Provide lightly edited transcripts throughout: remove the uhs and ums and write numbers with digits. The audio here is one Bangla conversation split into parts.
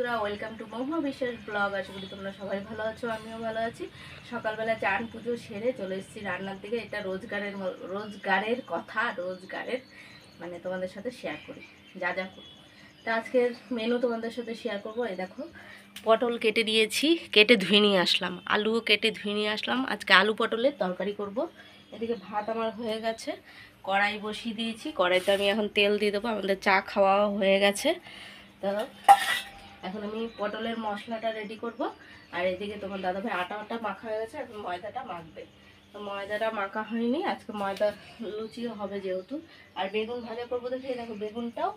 বন্ধুরা, ওয়েলকাম টু মহুয়া বিশেষ ব্লগ। আশা করি তোমরা সবাই ভালো আছো, আমিও ভালো আছি। সকালবেলা চান পুজো সেরে চলে এসেছি রান্নার দিকে। এটা রোজগারের কথা, রোজগারের মানে তোমাদের সাথে শেয়ার করি যা যা করি। তা আজকের মেনু তোমাদের সাথে শেয়ার করবো। এই দেখো, পটল কেটে নিয়েছি, কেটে ধুয়ে নিয়ে আসলাম। আলুও কেটে ধুয়ে নিয়ে আসলাম। আজকে আলু পটলের তরকারি করব। এদিকে ভাত আমার হয়ে গেছে, কড়াই বসিয়ে দিয়েছি। কড়াইতে আমি এখন তেল দিয়ে দেবো। আমাদের চা খাওয়া হয়ে গেছে। তো এখন আমি পটলের মশলাটা রেডি করব। আর এদিকে তোমার দাদাভাই আটা মাখা হয়ে গেছে, এখন ময়দাটা মাখবে। তো ময়দাটা মাখা হয়নি, আজকে ময়দা লুচিও হবে যেহেতু। আর বেগুন ভাজা করবো দেখে, দেখো বেগুনটাও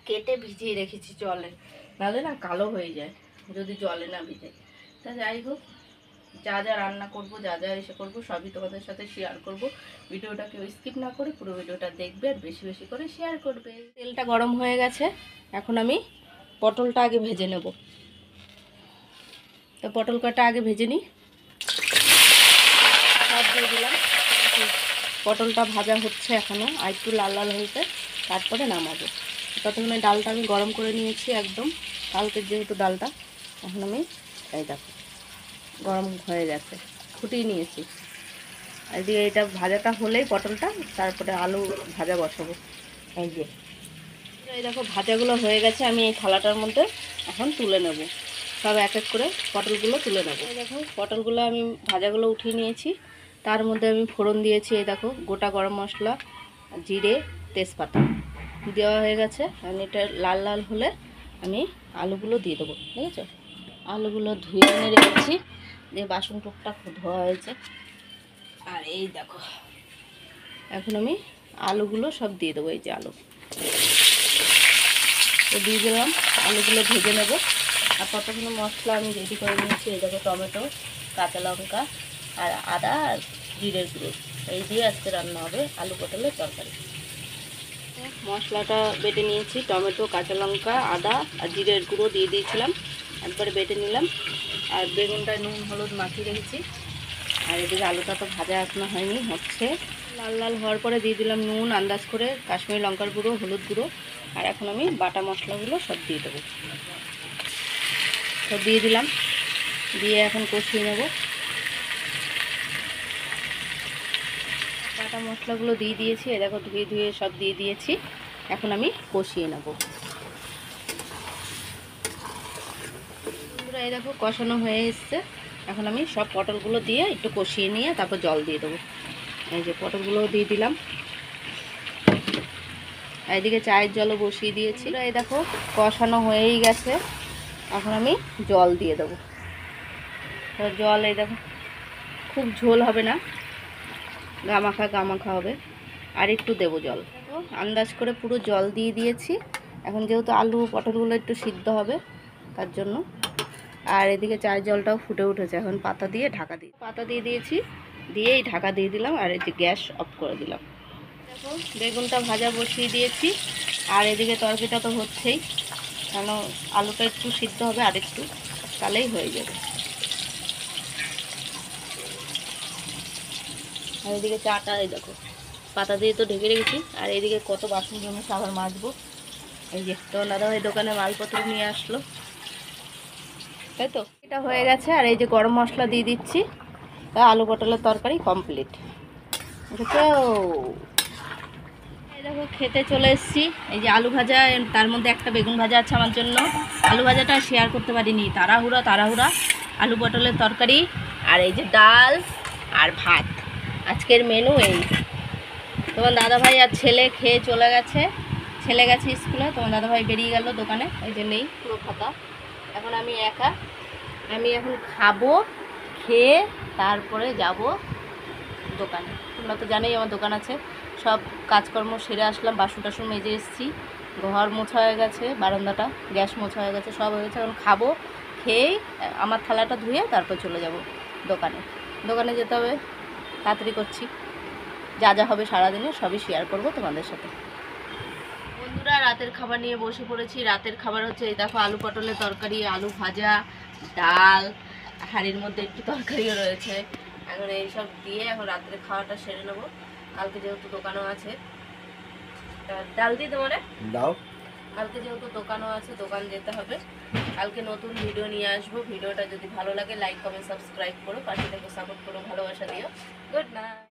কেটে ভিজিয়ে রেখেছি জলে, নাহলে না কালো হয়ে যায় যদি জলে না ভিজে। তা যাই হোক, যা যা রান্না করব, যা যা এসে করবো, সবই তোমাদের সাথে শেয়ার করব। ভিডিওটা কেউ স্কিপ না করে পুরো ভিডিওটা দেখবে আর বেশি বেশি করে শেয়ার করবে। তেলটা গরম হয়ে গেছে, এখন আমি পটলটা আগে ভেজে নেব। তো পটল কটা আগে ভেজে নিই, সব দিয়ে দিলাম। পটলটা ভাজা হচ্ছে এখনও, আর একটু লাল লাল হয়েছে, তারপরে নামাবো। ততক্ষণে ডালটা আমি গরম করে নিয়েছি একদম, কালকের যেহেতু ডালটা। এখন আমি এই দেখো গরম হয়ে গেছে, ফুটিয়ে নিয়েছি। আর দিয়ে এটা ভাজাটা হলেই পটলটা, তারপরে আলু ভাজা বসাবো। এই দেখো ভাজাগুলো হয়ে গেছে, আমি এই থালাটার মধ্যে এখন তুলে নেব। সব এক এক করে পটলগুলো তুলে নেব। এই দেখো পটলগুলো আমি ভাজাগুলো উঠিয়ে নিয়েছি। তার মধ্যে আমি ফোড়ন দিয়েছি, এই দেখো গোটা গরম মশলা, জিরে, তেজপাতা দেওয়া হয়ে গেছে। আর এটা লাল লাল হলে আমি আলুগুলো দিয়ে দেবো। ঠিক আছে, আলুগুলো ধুয়ে এনে রেখেছি, দিয়ে বাসন টুকটা ধোয়া হয়েছে। আর এই দেখো এখন আমি আলুগুলো সব দিয়ে দেবো। এই যে আলু তো দিয়ে দিলাম, আলুগুলো ভেজে নেব। আর কতগুলো মশলা আমি রেডি করে নিয়েছি। এই দেখো টমেটো, কাঁচা লঙ্কা আর আদা আর জিরের গুঁড়ো, এই দিয়ে আজকে রান্না হবে আলু পটলের তরকারি। মশলাটা বেটে নিয়েছি, টমেটো, কাঁচা লঙ্কা, আদা আর জিরের গুঁড়ো দিয়ে দিয়েছিলাম, একবারে বেটে নিলাম। আর বেগুনটা নুন হলুদ মাখিয়ে রেখেছি। আর এদিকে আলুটা তো ভাজা এখনো হয়নি, হচ্ছে। লাল লাল হওয়ার পরে দিয়ে দিলাম নুন আন্দাজ করে, কাশ্মীরি লঙ্কার গুঁড়ো, হলুদ গুঁড়ো। আর এখন আমি বাটা মশলাগুলো সব দিয়ে দেবো। সব দিয়ে দিলাম, দিয়ে এখন কষিয়ে নেব। বাটা মশলাগুলো দিয়ে দিয়েছি, এ দেখো ধুয়ে ধুয়ে সব দিয়ে দিয়েছি। এখন আমি কষিয়ে নেব। এই দেখো কষানো হয়ে এসছে। এখন আমি সব পটলগুলো দিয়ে একটু কষিয়ে নিয়ে তারপর জল দিয়ে দেবো। এই যে পটলগুলোও দিয়ে দিলাম। এইদিকে চায়ের জলও বসিয়ে দিয়েছি। এই দেখো কষানো হয়েই গেছে, এখন আমি জল দিয়ে দেবো। তো জল এই দেখো, খুব ঝোল হবে না, গামাখা গামাখা হবে। আর একটু দেবো জল, দেখো আন্দাজ করে পুরো জল দিয়ে দিয়েছি। এখন যেহেতু আলু পটলগুলো একটু সিদ্ধ হবে তার জন্য। আর এদিকে চায়ের জলটাও ফুটে উঠেছে, এখন পাতা দিয়ে দিয়েছি, দিয়েই ঢাকা দিয়ে দিলাম। আর এই যে গ্যাস অফ করে দিলাম। দেখো বেগুনটা ভাজা বসিয়ে দিয়েছি। আর এদিকে তরকারিটা তো হচ্ছেই, কেন আলুটা একটু সিদ্ধ হবে, আর একটু, তাহলেই হয়ে যাবে। আর এদিকে চাটা এই দেখো পাতা দিয়ে তো ঢেকে রেখেছি। আর এইদিকে কত বাসন জমেছে, আবার মাজবো। এই যে তো দাদাভাই দোকানে মালপত্র নিয়ে আসলো, তাই তো এটা হয়ে গেছে। আর এই যে গরম মশলা দিয়ে দিচ্ছি, তা আলু পটলের তরকারি কমপ্লিট। এই দেখো খেতে চলে এসেছি। এই যে আলু ভাজা, তার মধ্যে একটা বেগুন ভাজা আছে আমার জন্য। আলু ভাজাটা শেয়ার করতে পারিনি, তাড়াহুড়া। আলু পটলের তরকারি, আর এই যে ডাল আর ভাত। আজকের মেনু এই। তোমার দাদাভাই আর ছেলে খেয়ে চলে গেছে, ছেলে গেছে স্কুলে, তোমার দাদাভাই বেরিয়ে গেল দোকানে, এই যে নেই, পুরো ফাঁকা। এখন আমি একা, আমি এখন খাবো, খেয়ে তারপরে যাব দোকানে। তোমরা তো জানোই আমার দোকান আছে। সব কাজকর্ম সেরে আসলাম, বাসন টাসন মেজে এসেছি, ঘর মোছা হয়ে গেছে, বারান্দাটা, গ্যাস মোছা হয়ে গেছে, সব হয়ে গেছে। এখন খাবো, খেয়েই আমার থালাটা ধুয়ে তারপর চলে যাব দোকানে যেতে হবে। তাড়াতাড়ি করছি, যা যা হবে সারাদিনে সবই শেয়ার করব তোমাদের সাথে। বন্ধুরা রাতের খাবার নিয়ে বসে পড়েছি। রাতের খাবার হচ্ছে এই দেখো আলু পটলের তরকারি, আলু ভাজা, ডাল, হাঁড়ির মধ্যে একটু তরকারিও রয়েছে। এখন এইসব দিয়ে এখন রাত্রে খাওয়াটা সেরে নেবো, কালকে যেহেতু দোকানও আছে। ডাল দিয়ে দেবো রে, দাও। কালকে যেহেতু দোকানও আছে, দোকান যেতে হবে। কালকে নতুন ভিডিও নিয়ে আসবো। ভিডিওটা যদি ভালো লাগে লাইক কমেন্ট সাবস্ক্রাইব করো, পাশে থেকে সাপোর্ট করো, ভালোবাসা দিও। Good night.